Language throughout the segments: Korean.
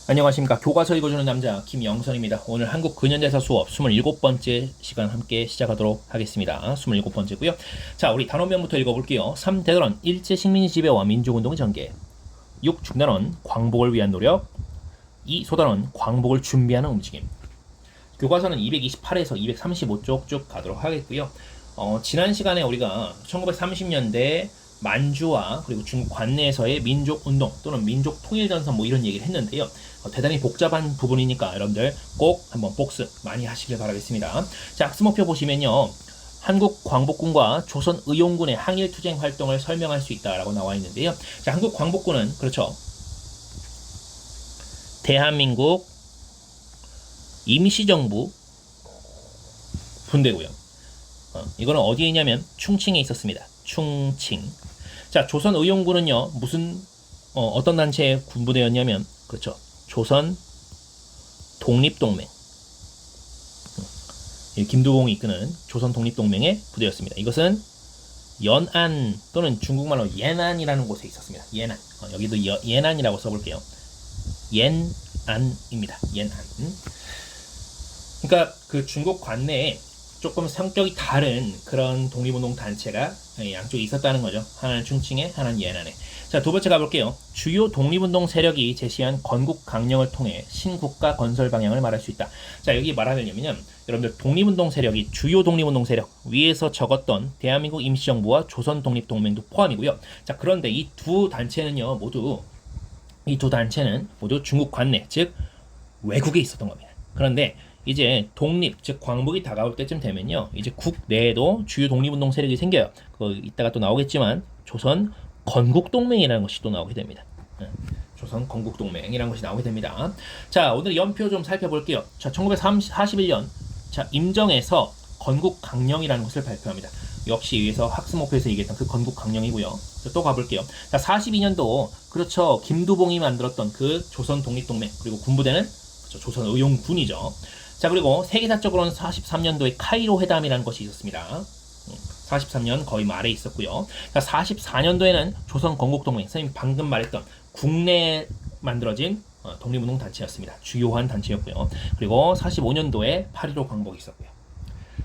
안녕하십니까. 교과서 읽어주는 남자 김영선입니다. 오늘 한국 근현대사 수업 27번째 시간 함께 시작하도록 하겠습니다. 27번째고요. 자, 우리 단원명부터 읽어볼게요. 3. 대단원 일제 식민지 지배와 민족운동의 전개. 6. 중단원 광복을 위한 노력. 2. 소단원 광복을 준비하는 움직임. 교과서는 228에서 235쪽 쭉 가도록 하겠고요. 지난 시간에 우리가 1930년대 만주와 그리고 중국 관내에서의 민족운동 또는 민족 통일전선 뭐 이런 얘기를 했는데요. 대단히 복잡한 부분이니까 여러분들 꼭 한번 복습 많이 하시길 바라겠습니다. 자, 학습목표 보시면요. 한국 광복군과 조선 의용군의 항일투쟁 활동을 설명할 수 있다라고 나와 있는데요. 자, 한국 광복군은 그렇죠. 대한민국 임시정부 군대고요. 이거는 어디에 있냐면 충칭에 있었습니다. 충칭. 자, 조선 의용군은요. 무슨 어떤 단체의 군부대였냐면 그렇죠. 조선 독립동맹. 김두봉이 이끄는 조선 독립동맹의 부대였습니다. 이것은 연안 또는 중국말로 예난이라는 곳에 있었습니다. 예난. 여기도 예난이라고 써볼게요. 연안입니다. 예난. 그러니까 그 중국 관내에 조금 성격이 다른 그런 독립운동 단체가 양쪽에 있었다는 거죠. 하나는 충칭에, 하나는 예난에. 자, 두 번째 가볼게요. 주요 독립운동 세력이 제시한 건국 강령을 통해 신국가 건설 방향을 말할 수 있다. 자, 여기 말하려면 여러분들 독립운동 세력이 주요 독립운동 세력 위에서 적었던 대한민국 임시정부와 조선 독립동맹도 포함이고요. 자, 그런데 이 두 단체는요, 모두 중국 관내, 즉 외국에 있었던 겁니다. 그런데 이제 독립, 즉 광복이 다가올 때쯤 되면요, 이제 국내에도 주요 독립운동 세력이 생겨요. 그거 이따가 또 나오겠지만 조선 건국동맹이라는 것이 또 나오게 됩니다. 조선 건국동맹이라는 것이 나오게 됩니다. 자, 오늘 연표 좀 살펴볼게요. 자, 1941년 자, 임정에서 건국강령이라는 것을 발표합니다. 역시 위에서 학습목표에서 얘기했던 그 건국강령이고요. 또 가볼게요. 자, 42년도 그렇죠. 김두봉이 만들었던 그 조선 독립동맹 그리고 군부대는 그렇죠. 조선 의용군이죠. 자, 그리고 세계사적으로는 43년도에 카이로 회담이라는 것이 있었습니다. 43년 거의 말에 있었고요. 자, 44년도에는 조선 건국동맹, 선생님 방금 말했던 국내에 만들어진 독립운동 단체였습니다. 주요한 단체였고요. 그리고 45년도에 8.15 광복이 있었고요.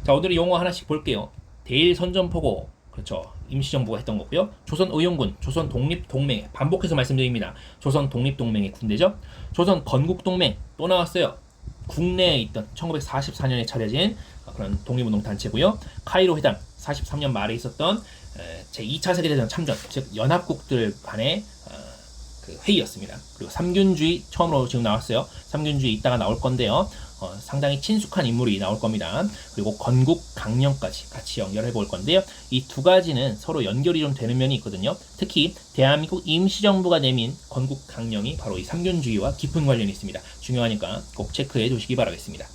자, 오늘의 용어 하나씩 볼게요. 대일선전포고, 그렇죠. 임시정부가 했던 거고요. 조선의용군, 조선독립동맹, 반복해서 말씀드립니다. 조선독립동맹의 군대죠. 조선건국동맹, 또 나왔어요. 국내에 있던 1944년에 차려진 그런 독립운동 단체고요. 카이로 회담, 43년 말에 있었던 제2차 세계대전 참전, 즉 연합국들 간의 그 회의였습니다. 그리고 삼균주의 처음으로 지금 나왔어요. 삼균주의 이따가 나올 건데요. 상당히 친숙한 인물이 나올 겁니다. 그리고 건국 강령까지 같이 연결해 볼 건데요. 이 두 가지는 서로 연결이 좀 되는 면이 있거든요. 특히 대한민국 임시정부가 내민 건국 강령이 바로 이 삼균주의와 깊은 관련이 있습니다. 중요하니까 꼭 체크해 두시기 바라겠습니다.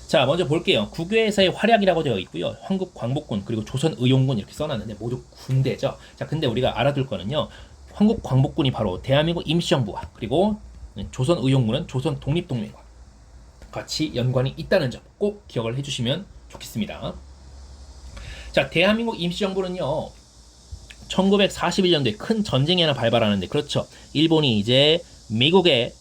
자, 먼저 볼게요. 국외에서의 활약이라고 되어 있고요. 한국 광복군 그리고 조선 의용군 이렇게 써놨는데 모두 군대죠. 자, 근데 우리가 알아둘 거는요. 한국 광복군이 바로 대한민국 임시정부와 그리고 조선 의용군은 조선 독립동맹과 같이 연관이 있다는 점 꼭 기억을 해주시면 좋겠습니다. 자, 대한민국 임시정부는요. 1941년도에 큰 전쟁이 하나 발발하는데 그렇죠. 일본이 이제 미국의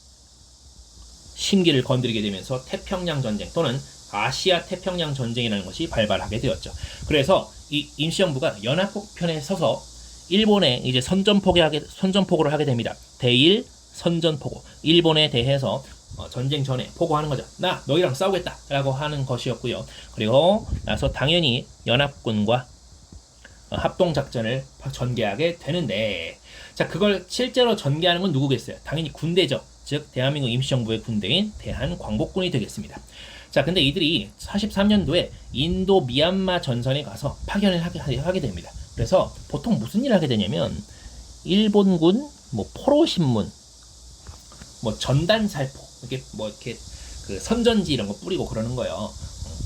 심기를 건드리게 되면서 태평양 전쟁 또는 아시아 태평양 전쟁이라는 것이 발발하게 되었죠. 그래서 이 임시정부가 연합국 편에 서서 일본에 이제 선전포고를 하게 됩니다. 대일 선전포고. 일본에 대해서 전쟁 전에 포고하는 거죠. 나 너희랑 싸우겠다 라고 하는 것이었고요. 그리고 나서 당연히 연합군과 합동작전을 전개하게 되는데, 자, 그걸 실제로 전개하는 건 누구겠어요? 당연히 군대죠. 즉 대한민국 임시정부의 군대인 대한광복군이 되겠습니다. 자, 근데 이들이 43년도에 인도 미얀마 전선에 가서 파견을 하게 됩니다. 그래서 보통 무슨 일을 하게 되냐면 일본군 뭐 포로신문 뭐 전단살포 이렇게 그 선전지 이런 거 뿌리고 그러는 거예요.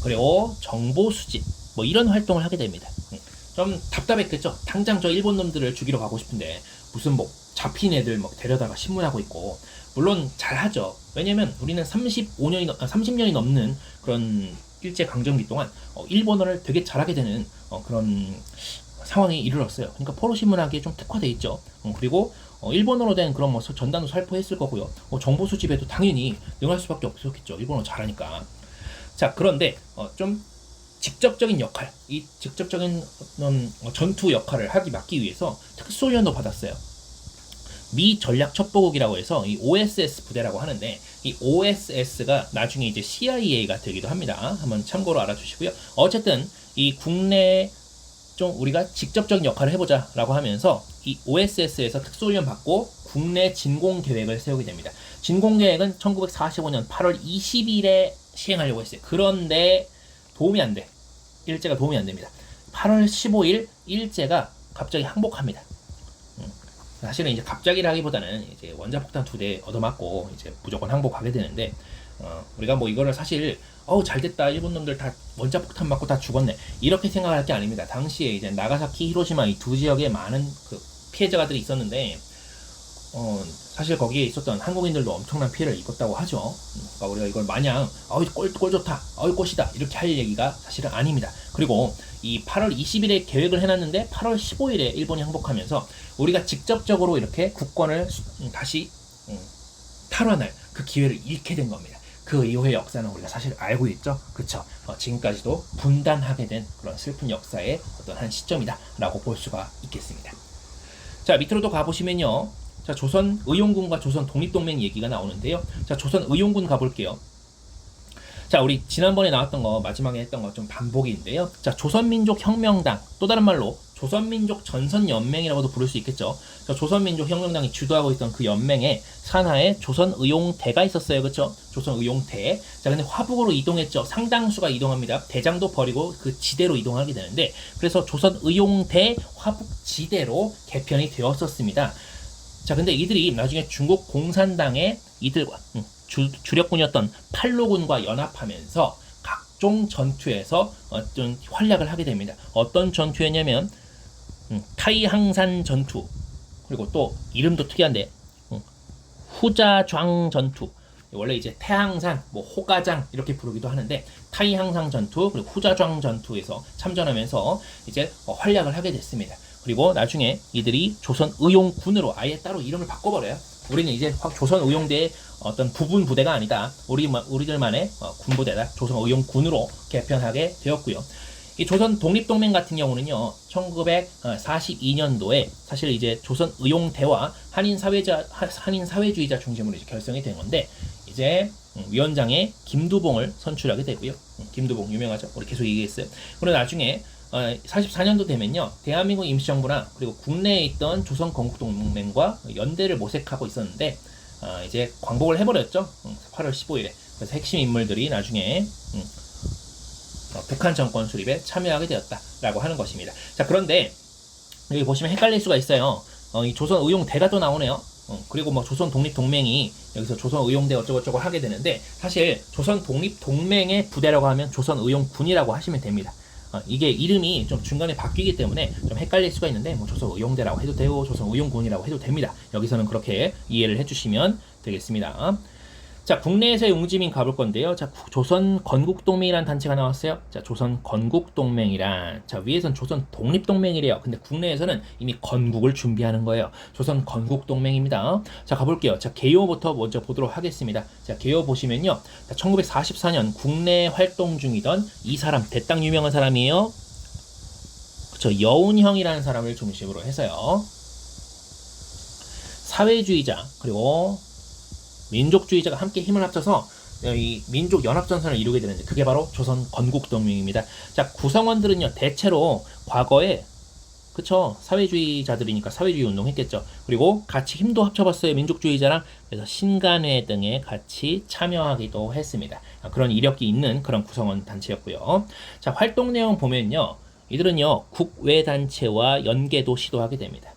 그리고 정보 수집 뭐 이런 활동을 하게 됩니다. 좀 답답했겠죠. 당장 저 일본 놈들을 죽이러 가고 싶은데 무슨 뭐 잡힌 애들 막 데려다가 신문하고 있고. 물론 잘하죠. 왜냐면 우리는 30년이 넘는 그런 일제 강점기 동안 일본어를 되게 잘하게 되는 그런 상황이 이르렀어요. 그러니까 포로 신문하기에 좀 특화돼 있죠. 그리고 일본어로 된 그런 뭐 전단도 살포했을 거고요. 정보 수집에도 당연히 능할 수밖에 없었겠죠. 일본어 잘하니까. 자, 그런데 좀 직접적인 역할, 이 직접적인 전투 역할을 맡기 위해서 특수훈련도 받았어요. 미 전략 첩보국이라고 해서 이 OSS 부대라고 하는데, 이 OSS가 나중에 이제 CIA가 되기도 합니다. 한번 참고로 알아주시고요. 어쨌든 이 국내 좀 우리가 직접적인 역할을 해보자라고 하면서 이 OSS에서 특수훈련 받고 국내 진공 계획을 세우게 됩니다. 진공 계획은 1945년 8월 20일에 시행하려고 했어요. 그런데 도움이 안 돼. 일제가 도움이 안 됩니다. 8월 15일 일제가 갑자기 항복합니다. 사실은 이제 갑자기라기보다는 이제 원자폭탄 2대 얻어맞고 이제 무조건 항복하게 되는데, 우리가 뭐 이거를 사실 잘됐다, 일본 놈들 다 원자폭탄 맞고 다 죽었네, 이렇게 생각할 게 아닙니다. 당시에 이제 나가사키, 히로시마 이 두 지역에 많은 그 피해자들이 있었는데, 사실 거기에 있었던 한국인들도 엄청난 피해를 입었다고 하죠. 그러니까 우리가 이걸 마냥 꼴 좋다, 꽃이다 이렇게 할 얘기가 사실은 아닙니다. 그리고 이 8월 20일에 계획을 해놨는데 8월 15일에 일본이 항복하면서 우리가 직접적으로 이렇게 국권을 다시 탈환할 그 기회를 잃게 된 겁니다. 그 이후의 역사는 우리가 사실 알고 있죠. 그쵸? 지금까지도 분단하게 된 그런 슬픈 역사의 어떤 한 시점이다라고 볼 수가 있겠습니다. 자, 밑으로도 가보시면요. 자, 조선 의용군과 조선 독립동맹 얘기가 나오는데요. 자, 조선 의용군 가볼게요. 자, 우리 지난번에 나왔던 거, 마지막에 했던 거 좀 반복인데요. 자, 조선민족혁명당, 또 다른 말로 조선민족 전선연맹이라고도 부를 수 있겠죠. 자, 조선민족혁명당이 주도하고 있던 그 연맹에 산하에 조선의용대가 있었어요. 그쵸? 조선의용대. 자, 근데 화북으로 이동했죠. 상당수가 이동합니다. 대장도 버리고 그 지대로 이동하게 되는데, 그래서 조선의용대 화북지대로 개편이 되었었습니다. 자, 근데 이들이 나중에 중국 공산당의 이들과 주력군이었던 팔로군과 연합하면서 각종 전투에서 어떤 활약을 하게 됩니다. 어떤 전투였냐면 타이항산 전투, 그리고 또 이름도 특이한데 후자좌 전투, 원래 이제 태항산, 뭐 호가장 이렇게 부르기도 하는데, 타이항상 전투 그리고 후자좌 전투에서 참전하면서 이제 활약을 하게 됐습니다. 그리고 나중에 이들이 조선의용군으로 아예 따로 이름을 바꿔버려요. 우리는 이제 조선의용대의 어떤 부분 부대가 아니다, 우리들만의 군부대다, 조선의용군으로 개편하게 되었고요. 이 조선 독립동맹 같은 경우는요, 1942년도에 사실 이제 조선의용대와 한인사회주의자 중심으로 이제 결성이 된 건데, 이제 위원장에 김두봉을 선출하게 되고요. 김두봉 유명하죠. 우리 계속 얘기했어요. 그리고 나중에 44년도 되면요, 대한민국 임시정부나 그리고 국내에 있던 조선건국동맹과 연대를 모색하고 있었는데, 이제 광복을 해버렸죠. 8월 15일에. 그래서 핵심 인물들이 나중에 북한 정권 수립에 참여하게 되었다라고 하는 것입니다. 자, 그런데 여기 보시면 헷갈릴 수가 있어요. 이 조선의용대가 또 나오네요. 그리고 뭐 조선 독립동맹이 여기서 조선의용대 어쩌고저쩌고 하게 되는데, 사실 조선 독립동맹의 부대라고 하면 조선의용군이라고 하시면 됩니다. 이게 이름이 좀 중간에 바뀌기 때문에 좀 헷갈릴 수가 있는데, 뭐 조선의용대라고 해도 되고 조선의용군이라고 해도 됩니다. 여기서는 그렇게 이해를 해주시면 되겠습니다. 자, 국내에서의 웅지민 가볼 건데요. 자, 조선 건국동맹이라는 단체가 나왔어요. 자, 조선 건국동맹이란, 자, 위에선 조선 독립동맹이래요. 근데 국내에서는 이미 건국을 준비하는 거예요. 조선 건국동맹입니다. 자, 가볼게요. 자, 개요부터 먼저 보도록 하겠습니다. 자, 개요 보시면요, 자, 1944년 국내 활동 중이던 이 사람, 대땅 유명한 사람이에요. 그쵸, 여운형이라는 사람을 중심으로 해서요, 사회주의자 그리고 민족주의자가 함께 힘을 합쳐서 이 민족연합전선을 이루게 되는데, 그게 바로 조선 건국동맹입니다. 자, 구성원들은요, 대체로 과거에, 그쵸, 사회주의자들이니까 사회주의 운동했겠죠. 그리고 같이 힘도 합쳐봤어요, 민족주의자랑. 그래서 신간회 등에 같이 참여하기도 했습니다. 그런 이력이 있는 그런 구성원 단체였고요. 자, 활동 내용 보면요, 이들은요, 국외단체와 연계도 시도하게 됩니다.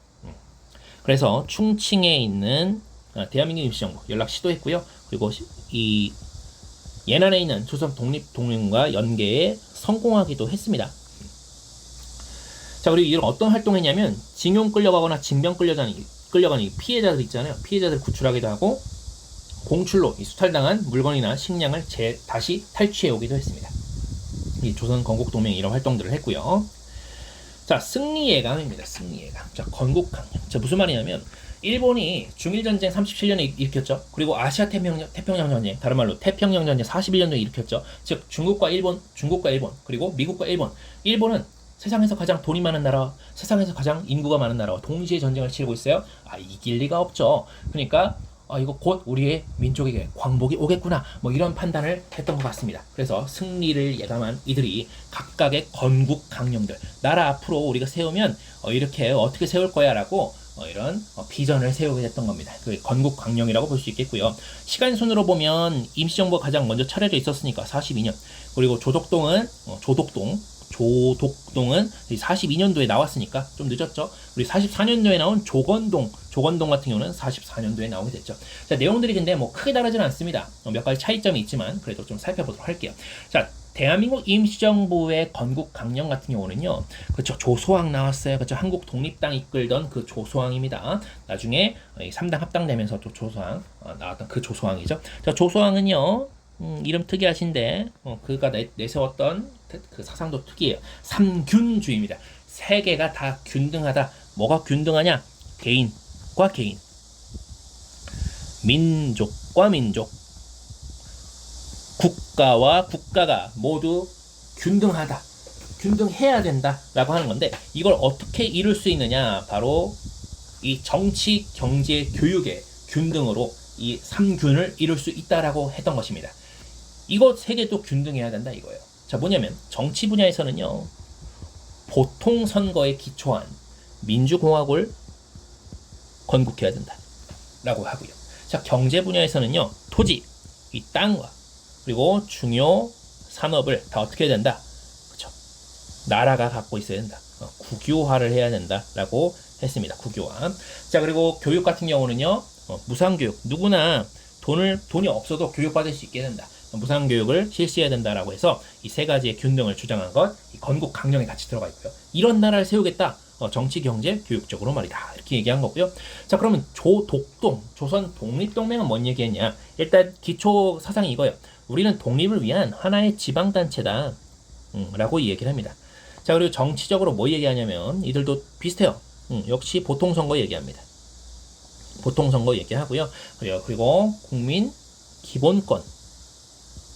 그래서 충칭에 있는 대한민국 임시정부 연락 시도했고요. 그리고 이 예난에 있는 조선 독립동맹과 연계에 성공하기도 했습니다. 자, 그리고 이런 어떤 활동했냐면, 징용 끌려가거나 징병 끌려가는 피해자들 있잖아요. 피해자들 구출하기도 하고, 공출로 이 수탈당한 물건이나 식량을 다시 탈취해 오기도 했습니다. 이 조선 건국동맹 이런 활동들을 했고요. 자, 승리예강입니다. 승리예강. 자, 건국강령. 자, 무슨 말이냐면, 일본이 중일전쟁 37년에 일으켰죠. 그리고 아시아 태평양 전쟁, 다른 말로 태평양 전쟁 41년도에 일으켰죠. 즉 중국과 일본, 그리고 미국과 일본. 일본은 세상에서 가장 돈이 많은 나라, 세상에서 가장 인구가 많은 나라와 동시에 전쟁을 치르고 있어요. 이길 리가 없죠. 그러니까 이거 곧 우리의 민족에게 광복이 오겠구나, 뭐 이런 판단을 했던 것 같습니다. 그래서 승리를 예감한 이들이 각각의 건국 강령들, 나라 앞으로 우리가 세우면 이렇게 어떻게 세울 거야 라고 이런 비전을 세우게 됐던 겁니다. 그 건국 강령이라고 볼 수 있겠고요. 시간 순으로 보면 임시정부가 가장 먼저 차려져 있었으니까 42년, 그리고 조덕동은 42년도에 나왔으니까 좀 늦었죠. 우리 44년도에 나온 조건동 같은 경우는 44년도에 나오게 됐죠. 자, 내용들이 근데 뭐 크게 다르지는 않습니다. 몇 가지 차이점이 있지만 그래도 좀 살펴보도록 할게요. 자, 대한민국 임시정부의 건국 강령 같은 경우는요, 그렇죠, 조소왕 나왔어요. 그렇죠, 한국 독립당 이끌던 그 조소왕입니다. 나중에 3당 합당되면서 또 조소왕 나왔던 그 조소왕이죠. 자, 조소왕은요, 이름 특이하신데 그가 내세웠던 그 사상도 특이해요. 삼균주의입니다. 세계가 다 균등하다. 뭐가 균등하냐? 개인과 개인, 민족과 민족, 국가와 국가가 모두 균등하다, 균등해야 된다라고 하는 건데, 이걸 어떻게 이룰 수 있느냐? 바로 이 정치, 경제, 교육의 균등으로 이 3균을 이룰 수 있다라고 했던 것입니다. 이거 세계도 균등해야 된다 이거예요. 자, 뭐냐면 정치 분야에서는요, 보통 선거에 기초한 민주공화국을 건국해야 된다라고 하고요. 자, 경제 분야에서는요, 토지, 이 땅과 그리고 중요 산업을 다 어떻게 해야 된다? 그렇죠, 나라가 갖고 있어야 된다. 국유화를 해야 된다라고 했습니다. 국유화. 자, 그리고 교육 같은 경우는요, 무상교육, 누구나 돈이 없어도 교육받을 수 있게 된다. 무상교육을 실시해야 된다라고 해서 이 세 가지의 균등을 주장한 것, 이 건국 강령에 같이 들어가 있고요. 이런 나라를 세우겠다. 정치, 경제, 교육적으로 말이다. 이렇게 얘기한 거고요. 자, 그러면 조독동, 조선 독립동맹은 뭔 얘기했냐? 일단 기초 사상이 이거예요. 우리는 독립을 위한 하나의 지방단체다. 라고 얘기를 합니다. 자, 그리고 정치적으로 뭐 얘기하냐면 이들도 비슷해요. 역시 보통선거 얘기합니다. 보통선거 얘기하고요. 그리고 국민 기본권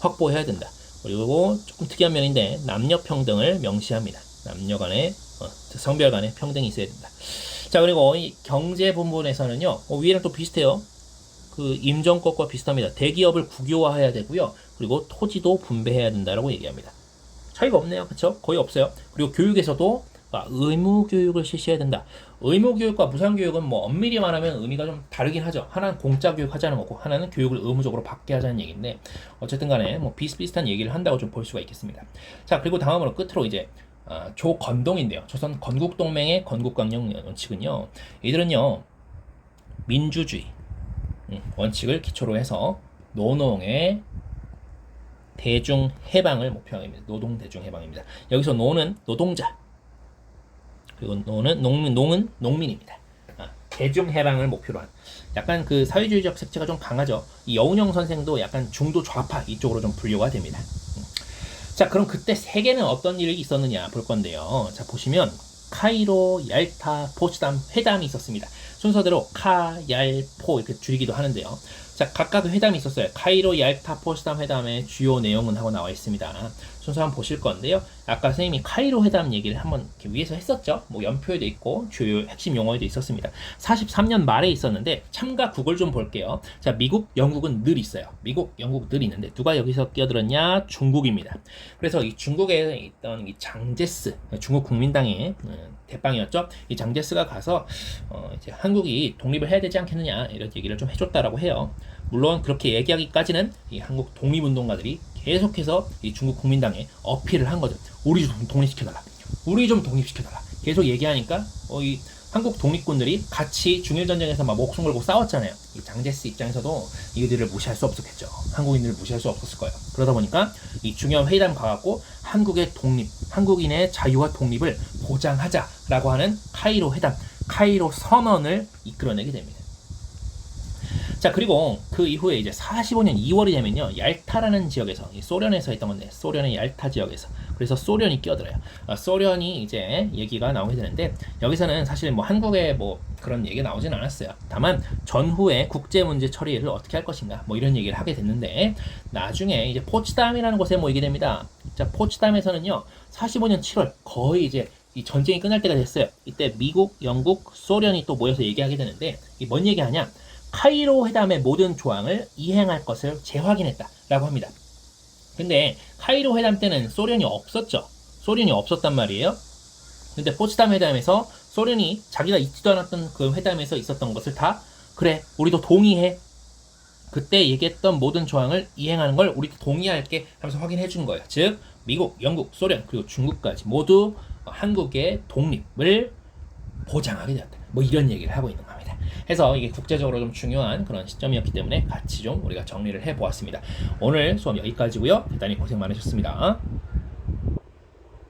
확보해야 된다. 그리고 조금 특이한 면인데 남녀 평등을 명시합니다. 남녀 간의 성별 간의 평등이 있어야 된다. 자, 그리고 이 경제 부분에서는요, 위에는 또 비슷해요. 그 임정권과 비슷합니다. 대기업을 국유화해야 되고요. 그리고 토지도 분배해야 된다라고 얘기합니다. 차이가 없네요. 그렇죠? 거의 없어요. 그리고 교육에서도 의무 교육을 실시해야 된다. 의무 교육과 무상 교육은 뭐 엄밀히 말하면 의미가 좀 다르긴 하죠. 하나는 공짜 교육 하자는 거고, 하나는 교육을 의무적으로 받게 하자는 얘기인데, 어쨌든 간에 뭐 비슷비슷한 얘기를 한다고 좀 볼 수가 있겠습니다. 자, 그리고 다음으로 끝으로 이제 조건동인데요. 조선 건국동맹의 건국강령 원칙은요, 이들은요, 민주주의 원칙을 기초로 해서 노동의 대중 해방을 목표합니다. 노동 대중 해방입니다. 여기서 노는 노동자, 그리고 농은 농민입니다. 대중 해방을 목표로 한, 약간 그 사회주의적 색채가 좀 강하죠. 이 여운형 선생도 약간 중도 좌파 이쪽으로 좀 분류가 됩니다. 자, 그럼 그때 세계는 어떤 일이 있었느냐 볼 건데요. 자, 보시면 카이로, 얄타, 포츠담 회담이 있었습니다. 순서대로 카, 얄, 포 이렇게 줄이기도 하는데요. 자, 각각 회담이 있었어요. 카이로, 얄타, 포츠담 회담의 주요 내용은 하고 나와 있습니다. 순서 한번 보실 건데요. 아까 선생님이 카이로 회담 얘기를 한번 이렇게 위에서 했었죠. 뭐 연표에도 있고 주요 핵심 용어에도 있었습니다. 43년 말에 있었는데 참가국을 좀 볼게요. 자, 미국, 영국은 늘 있어요. 미국, 영국 늘 있는데 누가 여기서 끼어들었냐? 중국입니다. 그래서 이 중국에 있던 이 장제스, 중국 국민당의 대빵이었죠. 이 장제스가 가서 이제 한국이 독립을 해야 되지 않겠느냐 이런 얘기를 좀 해줬다라고 해요. 물론 그렇게 얘기하기까지는 이 한국 독립운동가들이 계속해서 이 중국 국민당에 어필을 한 거죠. 우리 좀 독립시켜달라. 우리 좀 독립시켜달라. 계속 얘기하니까 이 한국 독립군들이 같이 중일전쟁에서 막 목숨 걸고 싸웠잖아요. 이 장제스 입장에서도 이들을 무시할 수 없었겠죠. 한국인들을 무시할 수 없었을 거예요. 그러다 보니까 이 중요한 회담 가갖고 한국의 독립, 한국인의 자유와 독립을 보장하자라고 하는 카이로 회담, 카이로 선언을 이끌어내게 됩니다. 자, 그리고 그 이후에 이제 45년 2월이 되면요, 얄타라는 지역에서, 이 소련에서 했던 건데, 소련의 얄타 지역에서, 그래서 소련이 끼어들어요. 소련이 이제 얘기가 나오게 되는데, 여기서는 사실 뭐 한국의 뭐 그런 얘기가 나오진 않았어요. 다만 전후에 국제 문제 처리를 어떻게 할 것인가, 뭐 이런 얘기를 하게 됐는데, 나중에 이제 포츠담이라는 곳에 모이게 됩니다. 자, 포츠담에서는요, 45년 7월 거의 이제 이 전쟁이 끝날 때가 됐어요. 이때 미국, 영국, 소련이 또 모여서 얘기하게 되는데, 이 뭔 얘기하냐? 카이로 회담의 모든 조항을 이행할 것을 재확인했다라고 합니다. 근데 카이로 회담 때는 소련이 없었죠. 소련이 없었단 말이에요. 근데 포츠담 회담에서 소련이 자기가 있지도 않았던 그 회담에서 있었던 것을 다 그래, 우리도 동의해. 그때 얘기했던 모든 조항을 이행하는 걸 우리도 동의할게 하면서 확인해 준 거예요. 즉 미국, 영국, 소련 그리고 중국까지 모두 한국의 독립을 보장하게 되었다. 뭐 이런 얘기를 하고 있는 겁니다. 해서 이게 국제적으로 좀 중요한 그런 시점이었기 때문에 같이 좀 우리가 정리를 해보았습니다. 오늘 수업 여기까지고요. 대단히 고생 많으셨습니다.